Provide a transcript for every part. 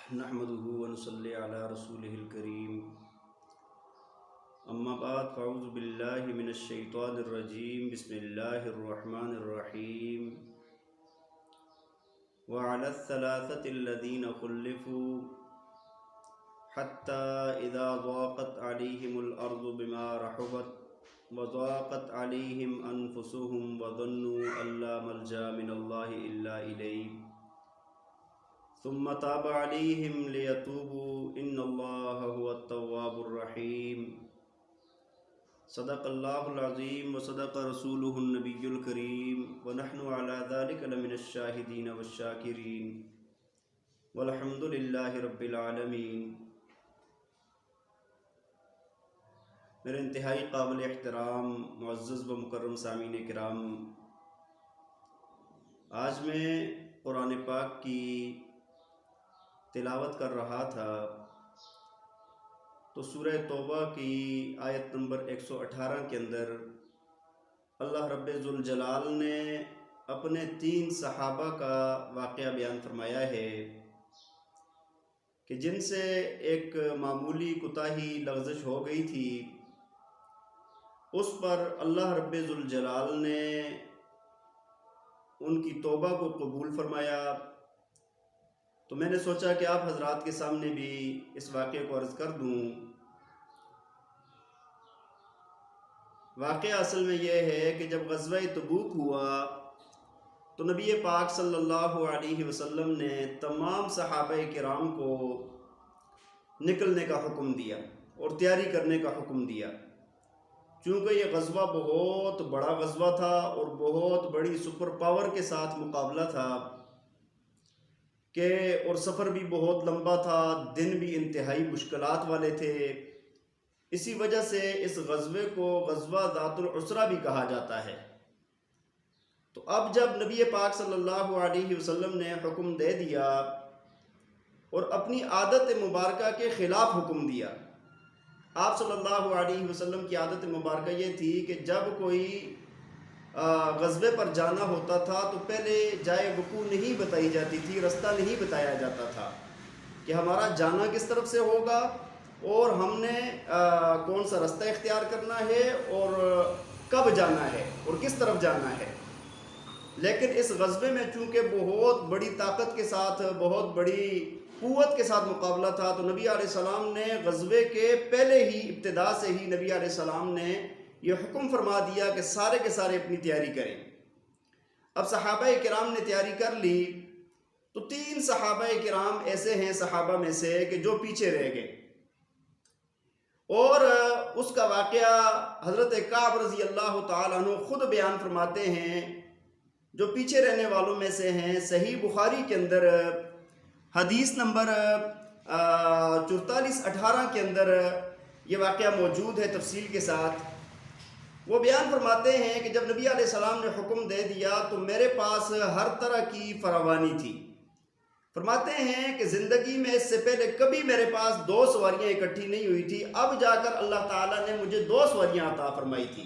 نحمده ونصلي على رسوله الكريم اما بعد فاعوذ بالله من الشيطان الرجيم بسم الله الرحمن الرحيم وعلى الثلاثة الذين خلفوا حتى إذا ضاقت عليهم الأرض بما رحبت وضاقت عليهم أنفسهم وظنوا أن لا ملجأ من الله إلا إليه ثم تاب عليهم ليتوبوا إن الله هو التواب الرحيم صدق الله العظيم وصدق رسوله النبي الكريم ونحن على ذلك لمن الشاهدين والشاكرين والحمد لله رب العالمين۔ میرے انتہائی قابل احترام معزز و مکرم سامعین کرام، آج میں قرآن پاک کی تلاوت کر رہا تھا تو سورہ توبہ کی آیت نمبر 118 کے اندر اللہ رب ذوالجلال نے اپنے 3 صحابہ کا واقعہ بیان فرمایا ہے کہ جن سے ایک معمولی کوتاہی لغزش ہو گئی تھی، اس پر اللہ رب ذوالجلال نے ان کی توبہ کو قبول فرمایا۔ تو میں نے سوچا کہ آپ حضرات کے سامنے بھی اس واقعے کو عرض کر دوں۔ واقعہ اصل میں یہ ہے کہ جب غزوہ تبوک ہوا تو نبی پاک صلی اللہ علیہ وسلم نے تمام صحابہ کرام کو نکلنے کا حکم دیا اور تیاری کرنے کا حکم دیا، چونکہ یہ غزوہ بہت بڑا غزوہ تھا اور بہت بڑی سپر پاور کے ساتھ مقابلہ تھا اور سفر بھی بہت لمبا تھا، دن بھی انتہائی مشکلات والے تھے۔ اسی وجہ سے اس غزوے کو غزوہ ذات العسرہ بھی کہا جاتا ہے۔ تو اب جب نبی پاک صلی اللہ علیہ وسلم نے حکم دے دیا اور اپنی عادت مبارکہ کے خلاف حکم دیا، آپ صلی اللہ علیہ وسلم کی عادت مبارکہ یہ تھی کہ جب کوئی غزوے پر جانا ہوتا تھا تو پہلے جائے وقوع نہیں بتائی جاتی تھی، رستہ نہیں بتایا جاتا تھا کہ ہمارا جانا کس طرف سے ہوگا اور ہم نے کون سا رستہ اختیار کرنا ہے اور کب جانا ہے اور کس طرف جانا ہے۔ لیکن اس غزوے میں چونکہ بہت بڑی طاقت کے ساتھ، بہت بڑی قوت کے ساتھ مقابلہ تھا، تو نبی علیہ السلام نے غزوے کے پہلے ہی ابتدا سے ہی نبی علیہ السلام نے یہ حکم فرما دیا کہ سارے کے سارے اپنی تیاری کریں۔ اب صحابہ کرام نے تیاری کر لی تو 3 صحابہ کرام ایسے ہیں صحابہ میں سے کہ جو پیچھے رہ گئے، اور اس کا واقعہ حضرت کعب رضی اللہ تعالیٰ عنہ خود بیان فرماتے ہیں، جو پیچھے رہنے والوں میں سے ہیں۔ صحیح بخاری کے اندر حدیث نمبر 4418 کے اندر یہ واقعہ موجود ہے تفصیل کے ساتھ۔ وہ بیان فرماتے ہیں کہ جب نبی علیہ السلام نے حکم دے دیا تو میرے پاس ہر طرح کی فراوانی تھی۔ فرماتے ہیں کہ زندگی میں اس سے پہلے کبھی میرے پاس 2 سواریاں اکٹھی نہیں ہوئی تھی، اب جا کر اللہ تعالیٰ نے مجھے 2 سواریاں عطا فرمائی تھی۔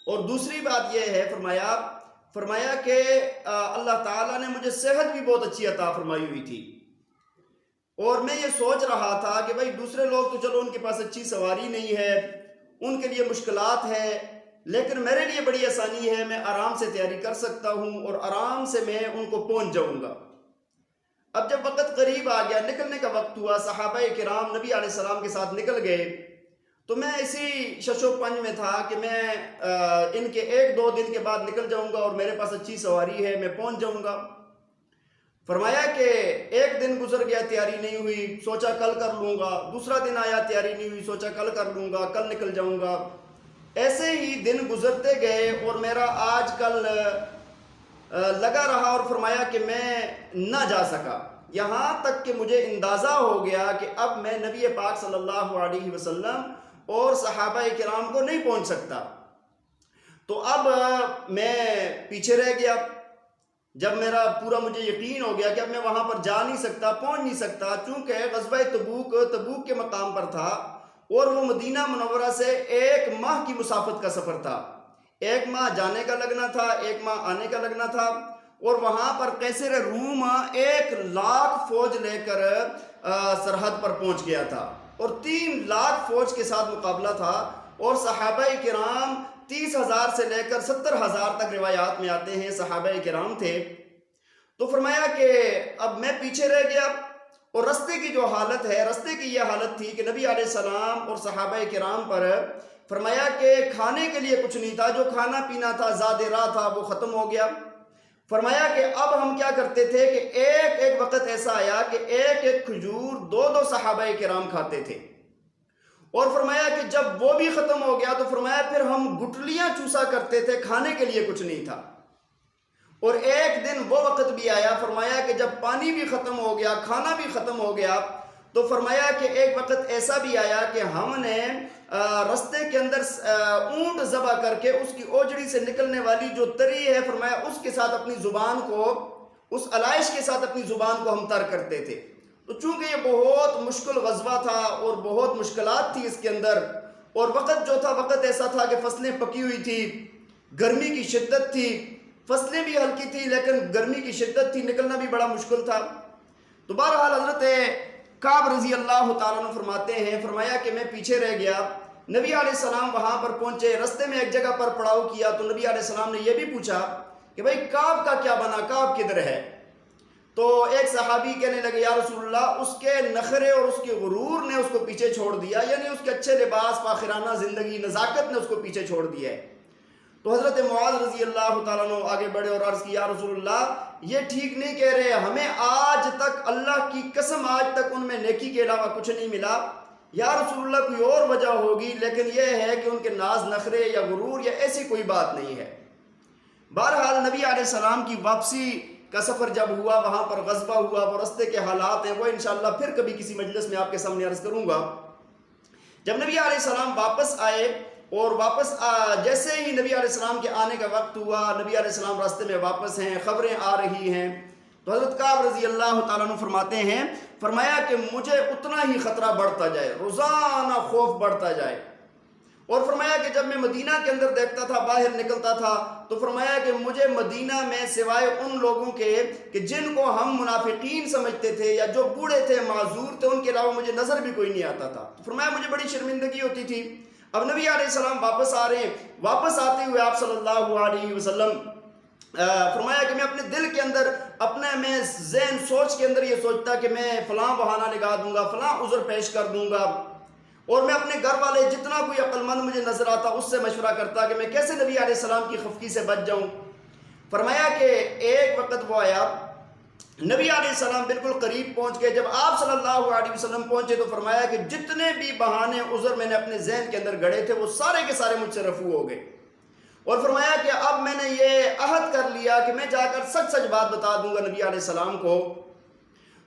اور دوسری بات یہ ہے، فرمایا کہ اللہ تعالیٰ نے مجھے صحت بھی بہت اچھی عطا فرمائی ہوئی تھی، اور میں یہ سوچ رہا تھا کہ بھائی دوسرے لوگ تو چلو ان کے پاس اچھی سواری نہیں ہے، ان کے لیے مشکلات ہے، لیکن میرے لیے بڑی آسانی ہے، میں آرام سے تیاری کر سکتا ہوں اور آرام سے میں ان کو پہنچ جاؤں گا۔ اب جب وقت قریب آ گیا، نکلنے کا وقت ہوا، صحابہ کرام نبی علیہ السلام کے ساتھ نکل گئے، تو میں اسی شش و پنج میں تھا کہ میں ان کے 1-2 دن کے بعد نکل جاؤں گا اور میرے پاس اچھی سواری ہے، میں پہنچ جاؤں گا۔ فرمایا کہ 1 دن گزر گیا، تیاری نہیں ہوئی، سوچا کل کر لوں گا۔ دوسرا دن آیا، تیاری نہیں ہوئی، سوچا کل کر لوں گا، کل نکل جاؤں گا۔ ایسے ہی دن گزرتے گئے اور میرا آج کل لگا رہا، اور فرمایا کہ میں نہ جا سکا، یہاں تک کہ مجھے اندازہ ہو گیا کہ اب میں نبی پاک صلی اللہ علیہ وسلم اور صحابہ کرام کو نہیں پہنچ سکتا۔ تو اب میں پیچھے رہ گیا۔ جب میرا پورا مجھے یقین ہو گیا کہ اب میں وہاں پر جا نہیں سکتا، پہنچ نہیں سکتا، چونکہ غزوہ تبوک کے مقام پر تھا اور وہ مدینہ منورہ سے 1 ماہ کی مسافت کا سفر تھا۔ 1 ماہ جانے کا لگنا تھا، 1 ماہ آنے کا لگنا تھا، اور وہاں پر قیصر روم 1,00,000 فوج لے کر سرحد پر پہنچ گیا تھا اور 3,00,000 فوج کے ساتھ مقابلہ تھا، اور صحابہ کرام 30,000 سے لے کر 70,000 تک روایات میں آتے ہیں صحابہ کرام تھے۔ تو فرمایا کہ اب میں پیچھے رہ گیا، اور رستے کی جو حالت ہے، رستے کی یہ حالت تھی کہ نبی علیہ السلام اور صحابہ کرام پر فرمایا کہ کھانے کے لیے کچھ نہیں تھا، جو کھانا پینا تھا زاد راہ تھا وہ ختم ہو گیا۔ فرمایا کہ اب ہم کیا کرتے تھے کہ ایک وقت ایسا آیا کہ ایک کھجور 2 صحابہ کرام کھاتے تھے، اور فرمایا کہ جب وہ بھی ختم ہو گیا تو فرمایا پھر ہم گٹلیاں چوسا کرتے تھے، کھانے کے لیے کچھ نہیں تھا۔ اور ایک دن وہ وقت بھی آیا فرمایا کہ جب پانی بھی ختم ہو گیا، کھانا بھی ختم ہو گیا، تو فرمایا کہ ایک وقت ایسا بھی آیا کہ ہم نے رستے کے اندر اونٹ ذبح کر کے اس کی اوجڑی سے نکلنے والی جو تری ہے فرمایا اس کے ساتھ اپنی زبان کو، اس علائش کے ساتھ اپنی زبان کو ہم تر کرتے تھے۔ تو چونکہ یہ بہت مشکل غزوہ تھا اور بہت مشکلات تھی اس کے اندر، اور وقت جو تھا وقت ایسا تھا کہ فصلیں پکی ہوئی تھی، گرمی کی شدت تھی، فصلیں بھی ہلکی تھی لیکن گرمی کی شدت تھی، نکلنا بھی بڑا مشکل تھا۔ تو بہرحال حضرت کعب رضی اللہ تعالیٰ عنہ فرماتے ہیں، فرمایا کہ میں پیچھے رہ گیا، نبی علیہ السلام وہاں پر پہنچے، رستے میں ایک جگہ پر پڑاؤ کیا تو نبی علیہ السلام نے یہ بھی پوچھا کہ بھائی کعب کا کیا بنا، کعب کدھر ہے؟ تو ایک صحابی کہنے لگے یا رسول اللہ اس کے نخرے اور اس کے غرور نے اس کو پیچھے چھوڑ دیا، یعنی اس کے اچھے لباس، فاخرانہ زندگی، نزاکت نے اس کو پیچھے چھوڑ دیا ہے۔ تو حضرت معاذ رضی اللہ تعالیٰ عنہ آگے بڑھے اور عرض کی یا رسول اللہ یہ ٹھیک نہیں کہہ رہے، ہمیں آج تک اللہ کی قسم آج تک ان میں نیکی کے علاوہ کچھ نہیں ملا، یا رسول اللہ کوئی اور وجہ ہوگی، لیکن یہ ہے کہ ان کے ناز نخرے یا غرور یا ایسی کوئی بات نہیں ہے۔ بہرحال نبی علیہ السلام کی واپسی کا سفر جب ہوا، وہاں پر غزوہ ہوا، وہ رستے کے حالات ہیں وہ انشاءاللہ پھر کبھی کسی مجلس میں آپ کے سامنے عرض کروں گا۔ جب نبی علیہ السلام واپس آئے اور جیسے ہی نبی علیہ السلام کے آنے کا وقت ہوا، نبی علیہ السلام راستے میں واپس ہیں، خبریں آ رہی ہیں، تو حضرت کعب رضی اللہ تعالیٰ عنہ فرماتے ہیں، فرمایا کہ مجھے اتنا ہی خطرہ بڑھتا جائے، روزانہ خوف بڑھتا جائے، اور فرمایا کہ جب میں مدینہ کے اندر دیکھتا تھا، باہر نکلتا تھا، تو فرمایا کہ مجھے مدینہ میں سوائے ان لوگوں کے کہ جن کو ہم منافقین سمجھتے تھے یا جو بوڑھے تھے، معذور تھے، ان کے علاوہ مجھے نظر بھی کوئی نہیں آتا تھا۔ تو فرمایا مجھے بڑی شرمندگی ہوتی تھی۔ اب نبی علیہ السلام واپس آ رہے ہیں، واپس آتے ہوئے آپ صلی اللہ علیہ وسلم فرمایا کہ میں اپنے دل کے اندر، میں ذہن سوچ کے اندر یہ سوچتا کہ میں فلاں بہانہ لگا دوں گا، فلاں عذر پیش کر دوں گا، اور میں اپنے گھر والے جتنا کوئی عقل مند مجھے نظر آتا اس سے مشورہ کرتا کہ میں کیسے نبی علیہ السلام کی خفگی سے بچ جاؤں۔ فرمایا کہ ایک وقت وہ آیا، نبی علیہ السلام بالکل قریب پہنچ گئے، جب آپ صلی اللہ علیہ وسلم پہنچے تو فرمایا کہ جتنے بھی بہانے عذر میں نے اپنے ذہن کے اندر گڑے تھے وہ سارے کے سارے مجھ سے رفع ہو گئے، اور فرمایا کہ اب میں نے یہ عہد کر لیا کہ میں جا کر سچ سچ بات بتا دوں گا نبی علیہ السلام کو۔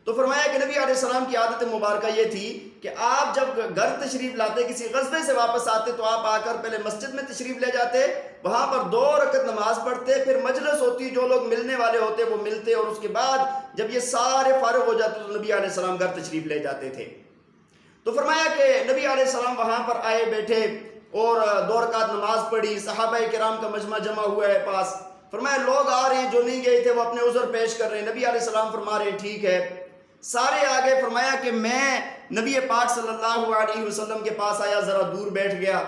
تو فرمایا کہ نبی علیہ السلام کی عادت مبارکہ یہ تھی کہ آپ جب گھر تشریف لاتے، کسی غزوے سے واپس آتے، تو آپ آ کر پہلے مسجد میں تشریف لے جاتے، وہاں پر 2 رکعت نماز پڑھتے، پھر مجلس ہوتی، جو لوگ ملنے والے ہوتے وہ ملتے، اور اس کے بعد جب یہ سارے فارغ ہو جاتے تو نبی علیہ السلام گھر تشریف لے جاتے تھے۔ تو فرمایا کہ نبی علیہ السلام وہاں پر آئے، بیٹھے اور 2 رکعت نماز پڑھی، صحابہ کرام کا مجمع جمع ہوا ہے پاس، فرمایا لوگ آ رہے ہیں جو نہیں گئے تھے وہ اپنے عذر پیش کر رہے ہیں، نبی علیہ السلام فرما رہے ہیں ٹھیک ہے، سارے آگے۔ فرمایا کہ میں نبی پاک صلی اللہ علیہ وسلم کے پاس آیا، ذرا دور بیٹھ گیا،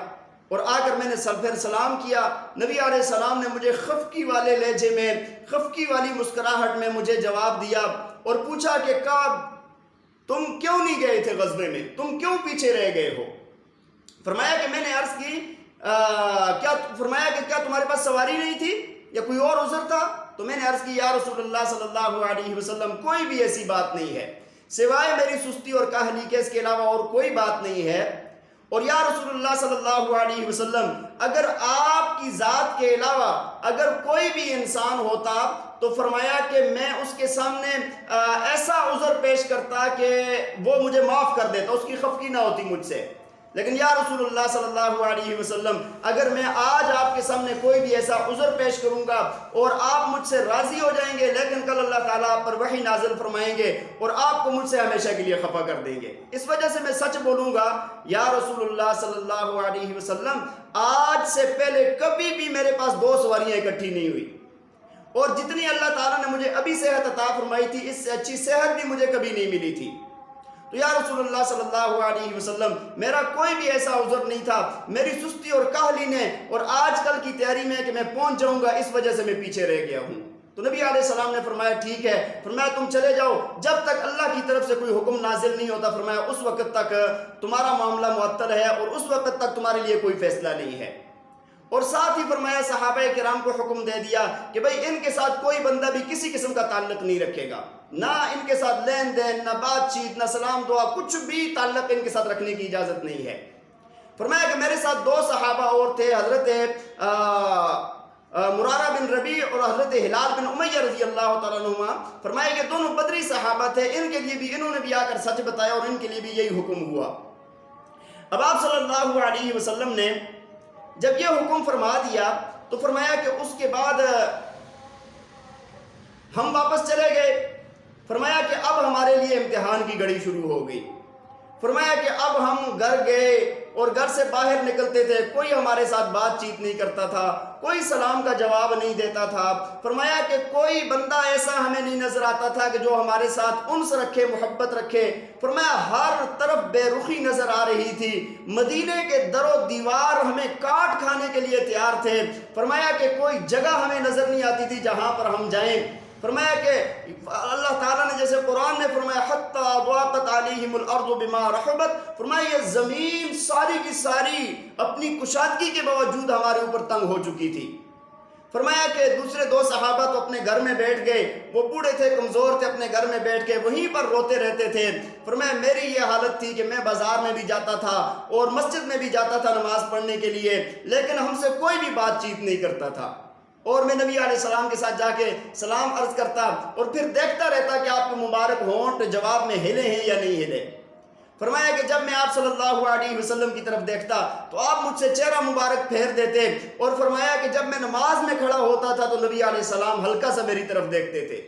اور آ کر میں نے پھر سلام کیا۔ نبی علیہ السلام نے مجھے خفقی والے لہجے میں، خفقی والی مسکراہٹ میں مجھے جواب دیا اور پوچھا کہ کعب تم کیوں نہیں گئے تھے غزوے میں، تم کیوں پیچھے رہ گئے ہو؟ فرمایا کہ میں نے عرض کی فرمایا کہ کیا تمہارے پاس سواری نہیں تھی یا کوئی اور عذر تھا؟ تو میں نے عرض کی یا رسول اللہ صلی اللہ علیہ وسلم کوئی بھی ایسی بات نہیں ہے، سوائے میری سستی اور کاہلی کے، اس کے علاوہ اور کوئی بات نہیں ہے، اور یا رسول اللہ صلی اللہ علیہ وسلم اگر آپ کی ذات کے علاوہ اگر کوئی بھی انسان ہوتا تو فرمایا کہ میں اس کے سامنے ایسا عذر پیش کرتا کہ وہ مجھے معاف کر دیتا، اس کی خفگی نہ ہوتی مجھ سے، لیکن یا رسول اللہ صلی اللہ علیہ وسلم اگر میں آج آپ کے سامنے کوئی بھی ایسا عذر پیش کروں گا اور آپ مجھ سے راضی ہو جائیں گے، لیکن کل اللہ تعالیٰ آپ پر وحی نازل فرمائیں گے اور آپ کو مجھ سے ہمیشہ کے لیے خفا کر دیں گے، اس وجہ سے میں سچ بولوں گا یا رسول اللہ صلی اللہ علیہ وسلم آج سے پہلے کبھی بھی میرے پاس 2 سواریاں اکٹھی نہیں ہوئی، اور جتنی اللہ تعالیٰ نے مجھے ابھی صحت عطا فرمائی تھی اس سے اچھی صحت بھی مجھے کبھی نہیں ملی تھی۔ تو یا رسول اللہ صلی اللہ علیہ وسلم میرا کوئی بھی ایسا عذر نہیں تھا، میری سستی اور کاہلی نے اور آج کل کی تیاری میں کہ میں پہنچ جاؤں گا اس وجہ سے میں پیچھے رہ گیا ہوں۔ تو نبی علیہ السلام نے فرمایا ٹھیک ہے، فرمایا تم چلے جاؤ، جب تک اللہ کی طرف سے کوئی حکم نازل نہیں ہوتا فرمایا اس وقت تک تمہارا معاملہ معطل ہے اور اس وقت تک تمہارے لیے کوئی فیصلہ نہیں ہے۔ اور ساتھ ہی فرمایا صحابہ کرام کو حکم دے دیا کہ بھئی ان کے ساتھ کوئی بندہ بھی کسی قسم کا تعلق نہیں رکھے گا، نہ ان کے ساتھ لین دین، نہ بات چیت، نہ سلام دعا، کچھ بھی تعلق ان کے ساتھ رکھنے کی اجازت نہیں ہے۔ فرمایا کہ میرے ساتھ 2 صحابہ اور تھے، حضرت مرارہ بن ربیع اور حضرت ہلال بن امیہ رضی اللہ تعالیٰ عنہما۔ فرمایا کہ دونوں بدری صحابہ تھے، ان کے لیے بھی انہوں نے بھی آ کر سچ بتایا اور ان کے لیے بھی یہی حکم ہوا۔ اب آپ صلی اللہ علیہ وسلم نے جب یہ حکم فرما دیا تو فرمایا کہ اس کے بعد ہم واپس چلے گئے۔ فرمایا کہ اب ہمارے لیے امتحان کی گھڑی شروع ہو گئی۔ فرمایا کہ اب ہم گھر گئے اور گھر سے باہر نکلتے تھے، کوئی ہمارے ساتھ بات چیت نہیں کرتا تھا، کوئی سلام کا جواب نہیں دیتا تھا۔ فرمایا کہ کوئی بندہ ایسا ہمیں نہیں نظر آتا تھا کہ جو ہمارے ساتھ انس رکھے، محبت رکھے۔ فرمایا ہر طرف بے رخی نظر آ رہی تھی، مدینے کے در و دیوار ہمیں کاٹ کھانے کے لیے تیار تھے۔ فرمایا کہ کوئی جگہ ہمیں نظر نہیں آتی تھی جہاں پر ہم جائیں۔ فرمایا کہ اللہ تعالیٰ نے جیسے قرآن نے فرمایا حَتَّى ضَاقَتْ عَلَيْهِمُ الْأَرْضُ بِمَا رَحُبَتْ، فرمایا یہ زمین ساری کی ساری اپنی کشادگی کے باوجود ہمارے اوپر تنگ ہو چکی تھی۔ فرمایا کہ دوسرے 2 صحابہ تو اپنے گھر میں بیٹھ گئے، وہ بوڑھے تھے، کمزور تھے، اپنے گھر میں بیٹھ کے وہیں پر روتے رہتے تھے۔ فرمایا میری یہ حالت تھی کہ میں بازار میں بھی جاتا تھا اور مسجد میں بھی جاتا تھا نماز پڑھنے کے لیے، لیکن ہم سے کوئی بھی بات چیت نہیں کرتا تھا، اور میں نبی علیہ السلام کے ساتھ جا کے سلام عرض کرتا اور پھر دیکھتا رہتا کہ آپ کے مبارک ہونٹ جواب میں ہلے ہیں یا نہیں ہلے۔ فرمایا کہ جب میں آپ صلی اللہ علیہ وسلم کی طرف دیکھتا تو آپ مجھ سے چہرہ مبارک پھیر دیتے، اور فرمایا کہ جب میں نماز میں کھڑا ہوتا تھا تو نبی علیہ السلام ہلکا سا میری طرف دیکھتے تھے۔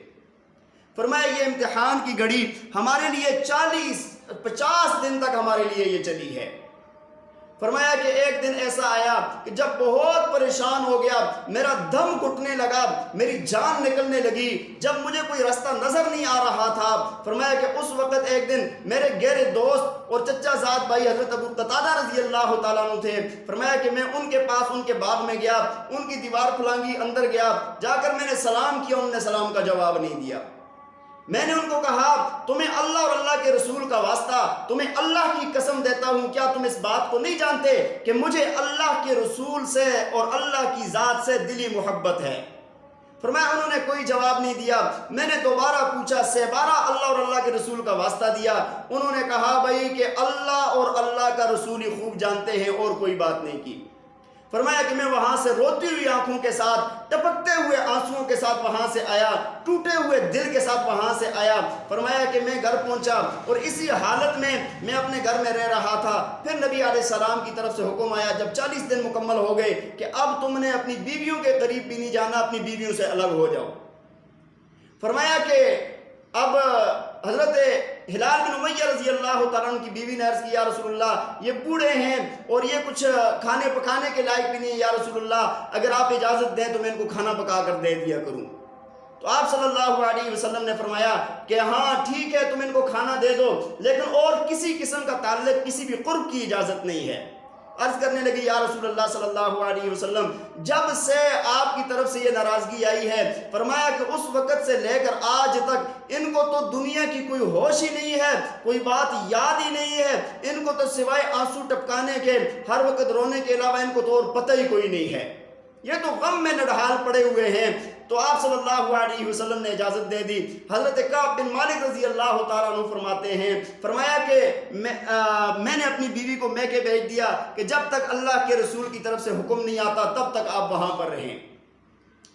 فرمایا یہ امتحان کی گھڑی ہمارے لیے 40-50 دن تک ہمارے لیے یہ چلی ہے۔ فرمایا کہ ایک دن ایسا آیا کہ جب بہت پریشان ہو گیا، میرا دم گھٹنے لگا، میری جان نکلنے لگی، جب مجھے کوئی راستہ نظر نہیں آ رہا تھا۔ فرمایا کہ اس وقت ایک دن میرے گہرے دوست اور چچا زاد بھائی حضرت ابو قتادہ رضی اللہ تعالیٰ عنہ تھے۔ فرمایا کہ میں ان کے پاس ان کے باغ میں گیا، ان کی دیوار پھلانگی، اندر گیا، جا کر میں نے سلام کیا، انہوں نے سلام کا جواب نہیں دیا۔ میں نے ان کو کہا تمہیں اللہ اور اللہ کے رسول کا واسطہ، تمہیں اللہ کی قسم دیتا ہوں، کیا تم اس بات کو نہیں جانتے کہ مجھے اللہ کے رسول سے اور اللہ کی ذات سے دلی محبت ہے؟ فرمایا انہوں نے کوئی جواب نہیں دیا۔ میں نے دوبارہ پوچھا، 12 اللہ اور اللہ کے رسول کا واسطہ دیا۔ انہوں نے کہا بھائی کہ اللہ اور اللہ کا رسول ہی خوب جانتے ہیں، اور کوئی بات نہیں کی۔ فرمایا کہ میں وہاں سے روتی ہوئی آنکھوں کے ساتھ، ٹپکتے ہوئے آنسوؤں کے ساتھ وہاں سے آیا، ٹوٹے ہوئے دل کے ساتھ وہاں سے آیا۔ فرمایا کہ میں گھر پہنچا اور اسی حالت میں میں اپنے گھر میں رہ رہا تھا۔ پھر نبی علیہ السلام کی طرف سے حکم آیا جب 40 دن مکمل ہو گئے کہ اب تم نے اپنی بیویوں کے قریب بھی نہیں جانا، اپنی بیویوں سے الگ ہو جاؤ۔ فرمایا کہ اب حضرت ہلال بن امیہ رضی اللہ تعالیٰ عنہ کی بیوی نے عرض کی یا رسول اللہ یہ بوڑھے ہیں اور یہ کچھ کھانے پکانے کے لائق بھی نہیں ہے، یا رسول اللہ اگر آپ اجازت دیں تو میں ان کو کھانا پکا کر دے دیا کروں۔ تو آپ صلی اللہ علیہ وسلم نے فرمایا کہ ہاں ٹھیک ہے تم ان کو کھانا دے دو، لیکن اور کسی قسم کا تعلق، کسی بھی قرب کی اجازت نہیں ہے۔ عرض کرنے لگی یا رسول اللہ صلی اللہ علیہ وسلم جب سے آپ کی طرف سے یہ ناراضگی آئی ہے، فرمایا کہ اس وقت سے لے کر آج تک ان کو تو دنیا کی کوئی ہوش ہی نہیں ہے، کوئی بات یاد ہی نہیں ہے، ان کو تو سوائے آنسو ٹپکانے کے، ہر وقت رونے کے علاوہ ان کو تو اور پتہ ہی کوئی نہیں ہے، یہ تو غم میں نڈھال پڑے ہوئے ہیں۔ تو آپ صلی اللہ علیہ وسلم نے اجازت دے دی۔ حضرت کعب بن مالک رضی اللہ تعالیٰ عنہ فرماتے ہیں، فرمایا کہ میں نے اپنی بیوی کو میکے بھیج دیا کہ جب تک اللہ کے رسول کی طرف سے حکم نہیں آتا تب تک آپ وہاں پر رہیں۔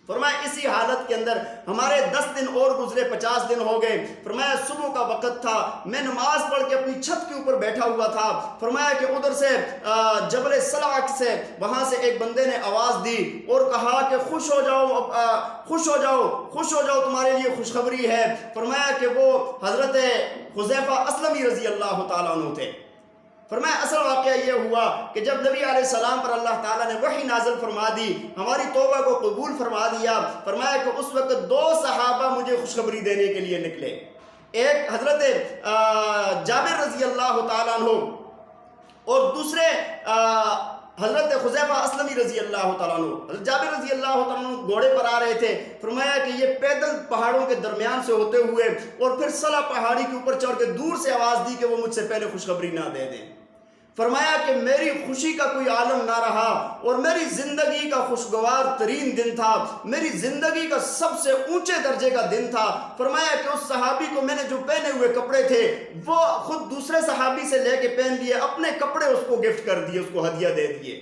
فرمایا اسی حالت کے اندر ہمارے 10 دن اور گزرے، 50 دن ہو گئے۔ فرمایا صبح کا وقت تھا، میں نماز پڑھ کے اپنی چھت کے اوپر بیٹھا ہوا تھا۔ فرمایا کہ ادھر سے جبل صلع سے وہاں سے ایک بندے نے آواز دی اور کہا کہ خوش ہو جاؤ، خوش ہو جاؤ، خوش ہو جاؤ، تمہارے لیے خوشخبری ہے۔ فرمایا کہ وہ حضرت حذیفہ اسلمی رضی اللہ تعالیٰ عنہ تھے۔ فرمایا اصل واقعہ یہ ہوا کہ جب نبی علیہ السلام پر اللہ تعالیٰ نے وحی نازل فرما دی، ہماری توبہ کو قبول فرما دیا، فرمایا کہ اس وقت 2 صحابہ مجھے خوشخبری دینے کے لیے نکلے، ایک حضرت جابر رضی اللہ تعالیٰ عنہ اور دوسرے حضرت حذیفہ اسلمی رضی اللہ تعالیٰ عنہ۔ حضرت جابر رضی اللہ تعالیٰ عنہ گھوڑے پر آ رہے تھے، فرمایا کہ یہ پیدل پہاڑوں کے درمیان سے ہوتے ہوئے اور پھر صلا پہاڑی کے اوپر چڑھ کے دور سے آواز دی کہ وہ مجھ سے پہلے خوشخبری نہ دے دیں۔ فرمایا کہ میری خوشی کا کوئی عالم نہ رہا اور میری زندگی کا خوشگوار ترین دن تھا، میری زندگی کا سب سے اونچے درجے کا دن تھا۔ فرمایا کہ اس صحابی کو میں نے جو پہنے ہوئے کپڑے تھے وہ خود دوسرے صحابی سے لے کے پہن لیے، اپنے کپڑے اس کو گفٹ کر دیے، اس کو ہدیہ دے دیے،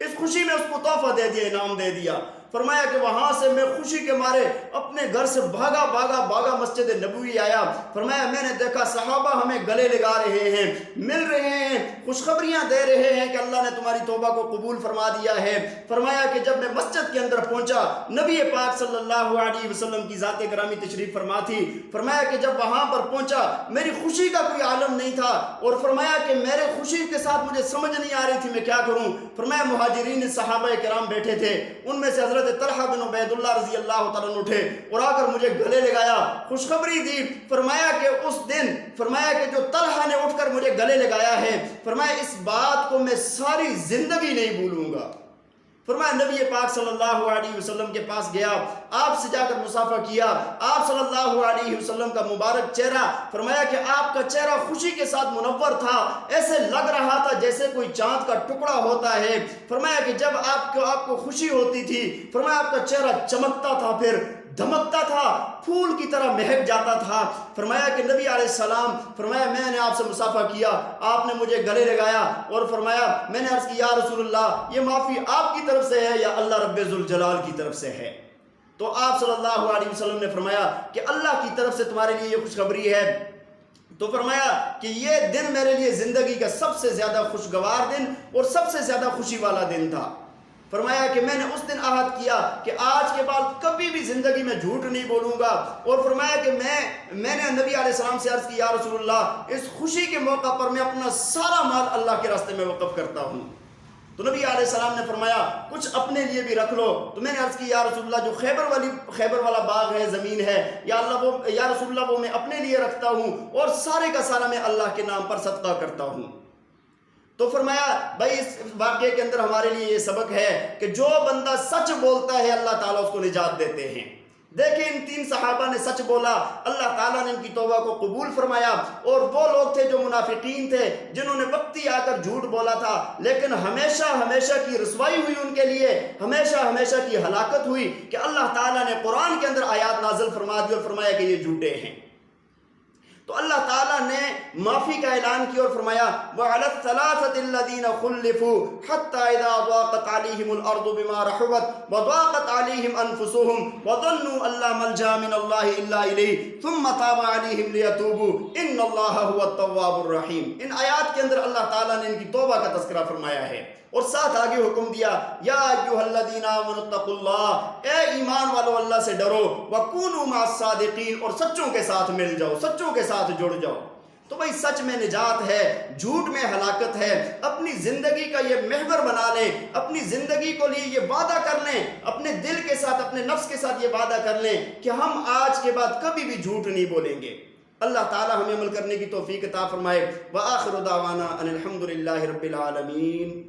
اس خوشی میں اس کو تحفہ دے دیا، انعام دے دیا۔ فرمایا کہ وہاں سے میں خوشی کے مارے اپنے گھر سے بھاگا مسجد نبوی آیا۔ فرمایا میں نے دیکھا صحابہ ہمیں گلے لگا رہے ہیں، مل رہے ہیں، خوشخبریاں دے رہے ہیں کہ اللہ نے تمہاری توبہ کو قبول فرما دیا ہے۔ فرمایا کہ جب میں مسجد کے اندر پہنچا، نبی پاک صلی اللہ علیہ وسلم کی ذات گرامی تشریف فرما تھی۔ فرمایا کہ جب وہاں پر پہنچا میری خوشی کا کوئی عالم نہیں تھا، اور فرمایا کہ میرے خوشی کے ساتھ مجھے سمجھ نہیں آ رہی تھی میں کیا کروں۔ فرمایا مہاجرین صحابہ کرام بیٹھے تھے، ان میں سے حضرت طلحہ بن عبید اللہ رضی اللہ تعالیٰ عنہ اٹھے اور آ کر مجھے گلے لگایا، خوشخبری دی۔ فرمایا کہ اس دن، فرمایا کہ جو طلحہ نے اٹھ کر مجھے گلے لگایا ہے، فرمایا اس بات کو میں ساری زندگی نہیں بھولوں گا۔ فرمایا نبی پاک صلی اللہ علیہ وسلم کے پاس گیا، آپ سے جا کر مصافحہ کیا، آپ صلی اللہ علیہ وسلم کا مبارک چہرہ، فرمایا کہ آپ کا چہرہ خوشی کے ساتھ منور تھا، ایسے لگ رہا تھا جیسے کوئی چاند کا ٹکڑا ہوتا ہے۔ فرمایا کہ جب آپ کو خوشی ہوتی تھی، فرمایا آپ کا چہرہ چمکتا تھا، پھر دھمکتا تھا، پھول کی طرح مہک جاتا تھا۔ فرمایا کہ نبی علیہ السلام، فرمایا میں نے آپ سے مصافحہ کیا، آپ نے مجھے گلے لگایا، اور فرمایا میں نے عرض کی یا رسول اللہ یہ معافی آپ کی طرف سے ہے یا اللہ رب ذوالجلال کی طرف سے ہے؟ تو آپ صلی اللہ علیہ وسلم نے فرمایا کہ اللہ کی طرف سے تمہارے لیے یہ خوشخبری ہے۔ تو فرمایا کہ یہ دن میرے لیے زندگی کا سب سے زیادہ خوشگوار دن اور سب سے زیادہ خوشی والا دن تھا۔ فرمایا کہ میں نے اس دن عہد کیا کہ آج کے بعد کبھی بھی زندگی میں جھوٹ نہیں بولوں گا، اور فرمایا کہ میں نے نبی علیہ السلام سے عرض کی یا رسول اللہ اس خوشی کے موقع پر میں اپنا سارا مال اللہ کے راستے میں وقف کرتا ہوں۔ تو نبی علیہ السلام نے فرمایا کچھ اپنے لیے بھی رکھ لو۔ تو میں نے عرض کی یا رسول اللہ جو خیبر والا باغ ہے، زمین ہے، یا رسول اللہ وہ میں اپنے لیے رکھتا ہوں اور سارے کا سارا میں اللہ کے نام پر صدقہ کرتا ہوں۔ تو فرمایا بھائی اس واقعے کے اندر ہمارے لیے یہ سبق ہے کہ جو بندہ سچ بولتا ہے اللہ تعالیٰ اس کو نجات دیتے ہیں۔ دیکھیں ان 3 صحابہ نے سچ بولا، اللہ تعالیٰ نے ان کی توبہ کو قبول فرمایا، اور وہ لوگ تھے جو منافقین تھے جنہوں نے وقتی آ کر جھوٹ بولا تھا، لیکن ہمیشہ کی رسوائی ہوئی ان کے لیے، ہمیشہ کی ہلاکت ہوئی کہ اللہ تعالیٰ نے قرآن کے اندر آیات نازل فرما دی اور فرمایا کہ یہ جھوٹے ہیں۔ تو اللہ تعالیٰ نے معافی کا اعلان کیا اور فرمایا وَعَلَى الثَّلَاثَةِ الَّذِينَ خُلِّفُوا حَتَّى إِذَا ضَاقَتْ عَلَيْهِمُ الْأَرْضُ بِمَا رَحُبَتْ وَضَاقَتْ عَلَيْهِمْ أَنفُسُهُمْ وَظَنُّوا أَن لَّا مَلْجَأَ مِنَ اللَّهِ إِلَّا إِلَيْهِ ثُمَّ تَابَ عَلَيْهِمْ لِيَتُوبُوا إِنَّ اللَّهَ هُوَ التَّوَّابُ الرَّحِيمُ۔ ان آیات کے اندر اللہ تعالیٰ نے ان کی توبہ کا تذکرہ فرمایا ہے، اور ساتھ آگے حکم دیا یا ایھا الذین آمنوا اتقوا اللہ، اے ایمان والو اللہ سے ڈرو، وکونوا مع الصادقین، اور سچوں کے ساتھ مل جاؤ، سچوں کے ساتھ جڑ جاؤ۔ تو بھائی سچ میں نجات ہے، جھوٹ میں ہلاکت ہے۔ اپنی زندگی کا یہ محور بنا لیں، اپنی زندگی کو لیے یہ وعدہ کر لیں، اپنے دل کے ساتھ اپنے نفس کے ساتھ یہ وعدہ کر لیں کہ ہم آج کے بعد کبھی بھی جھوٹ نہیں بولیں گے۔ اللہ تعالی ہمیں عمل کرنے کی توفیق عطا فرمائے۔ وآخر دعوانا ان الحمد للہ رب العالمین۔